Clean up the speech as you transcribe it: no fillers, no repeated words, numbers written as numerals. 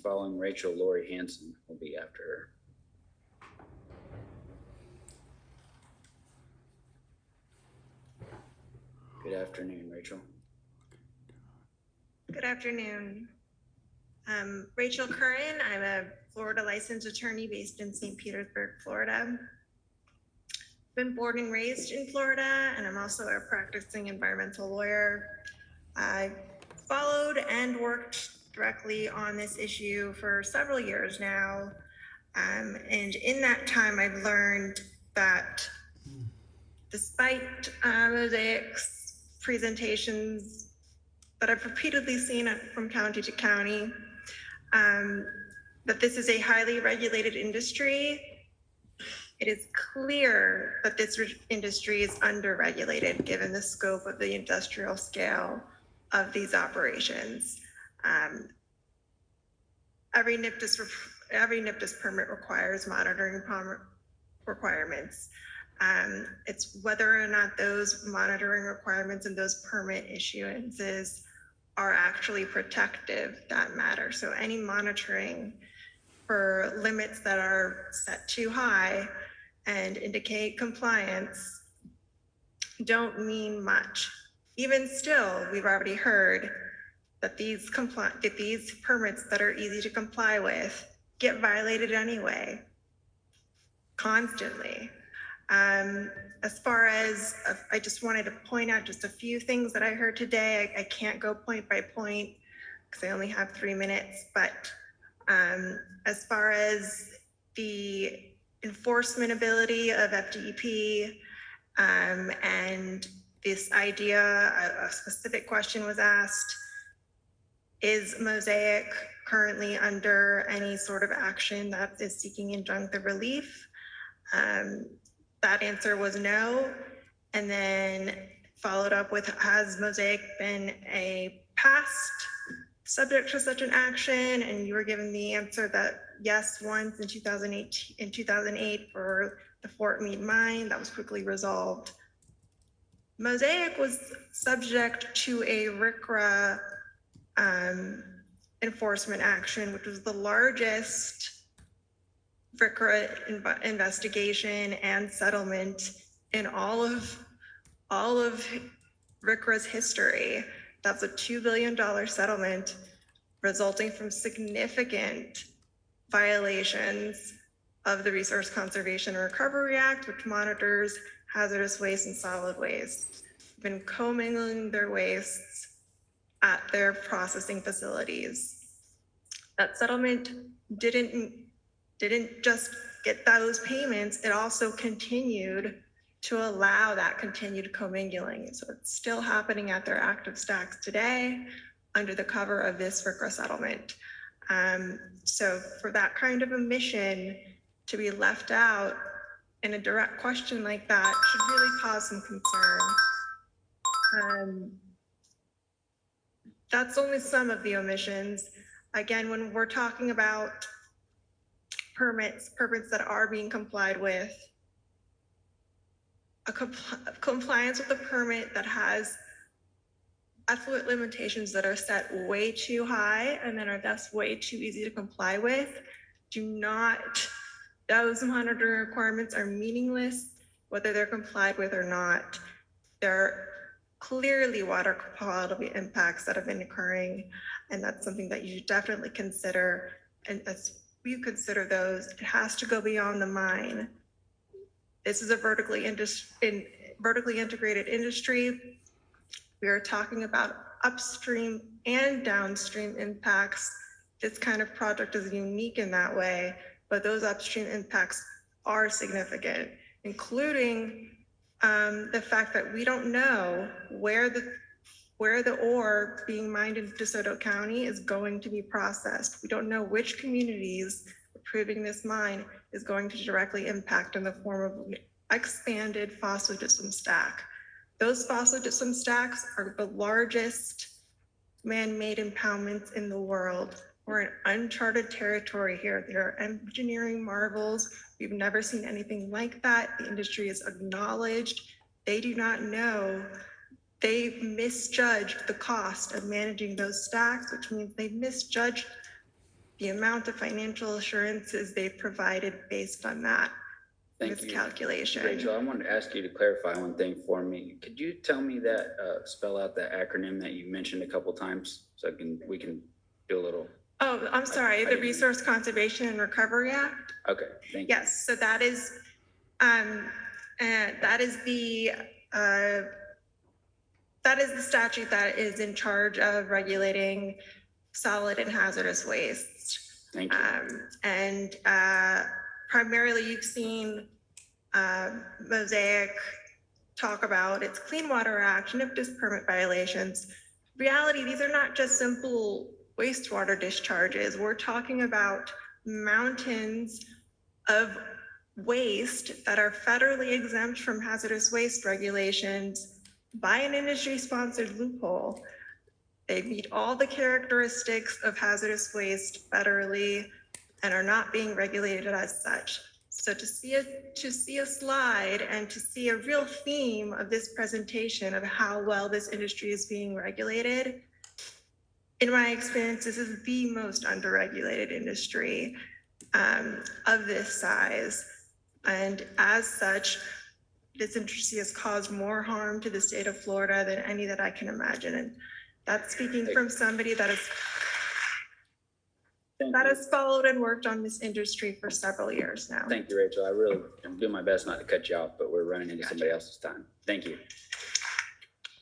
following Rachel, Lori Hanson will be after her. Good afternoon, Rachel. Good afternoon. Rachel Curran. I'm a Florida licensed attorney based in St. Petersburg, Florida. Been born and raised in Florida, and I'm also a practicing environmental lawyer. I followed and worked directly on this issue for several years now. And in that time, I've learned that despite Mosaic's presentations that I've repeatedly seen from county to county, that this is a highly regulated industry. It is clear that this industry is under-regulated given the scope of the industrial scale of these operations. Every NIPDIS permit requires monitoring requirements. It's whether or not those monitoring requirements and those permit issuances are actually protective that matter. So any monitoring for limits that are set too high and indicate compliance don't mean much. Even still, we've already heard that these permits that are easy to comply with get violated anyway, constantly. As far as, I just wanted to point out just a few things that I heard today. I can't go point by point because I only have 3 minutes, but as far as the enforcement ability of FDEP and this idea, a specific question was asked, is Mosaic currently under any sort of action that is seeking injunctive relief? That answer was no. And then followed up with, has Mosaic been a past subject to such an action? And you were given the answer that yes, once in 2008 for the Fort Meade mine. That was quickly resolved. Mosaic was subject to a RCRA enforcement action, which was the largest RCRA investigation and settlement in all of RCRA's history. That's a $2 billion settlement resulting from significant violations of the Resource Conservation and Recovery Act, which monitors hazardous waste and solid waste. Been commingling their wastes at their processing facilities. That settlement didn't just get those payments, it also continued to allow that continued commingling. So it's still happening at their active stacks today under the cover of this RCRA settlement. So for that kind of omission to be left out in a direct question like that should really cause some concern. That's only some of the omissions. Again, when we're talking about permits that are being complied with, compliance with a permit that has effluent limitations that are set way too high and then are thus way too easy to comply with, those monitoring requirements are meaningless, whether they're complied with or not. There are clearly water quality impacts that have been occurring, and that's something that you should definitely consider. And as you consider those, it has to go beyond the mine. This is a vertically integrated industry. We are talking about upstream and downstream impacts. This kind of project is unique in that way, but those upstream impacts are significant, including the fact that we don't know where the ore being mined in Desoto County is going to be processed. We don't know which communities approving this mine is going to directly impact in the form of an expanded phosphogypsum stack. Those phosphogypsum stacks are the largest man-made impoundments in the world. We're in uncharted territory here. There are engineering marvels. We've never seen anything like that. The industry is acknowledged. They do not know. They misjudged the cost of managing those stacks, which means they misjudged the amount of financial assurances they provided based on that Thank you, miscalculation. Rachel. I wanted to ask you to clarify one thing for me. Could you tell me that, spell out that acronym that you mentioned a couple times so we can do a little. Oh, I'm sorry, the didn't- Resource Conservation and Recovery Act. Okay, thank you. Yes, so that is, and that is the statute that is in charge of regulating solid and hazardous waste. Thank you. And primarily you've seen Mosaic talk about its Clean Water Act and NIPDIS permit violations. Reality, these are not just simple wastewater discharges. We're talking about mountains of waste that are federally exempt from hazardous waste regulations by an industry-sponsored loophole. They meet all the characteristics of hazardous waste federally and are not being regulated as such. So to see a slide and to see a real theme of this presentation of how well this industry is being regulated, in my experience, this is the most underregulated industry of this size. And as such, this industry has caused more harm to the state of Florida than any that I can imagine. And that's speaking from somebody that has followed and worked on this industry for several years now. Thank you, Rachel. I really am doing my best not to cut you off, but we're running into somebody else's time. Thank you.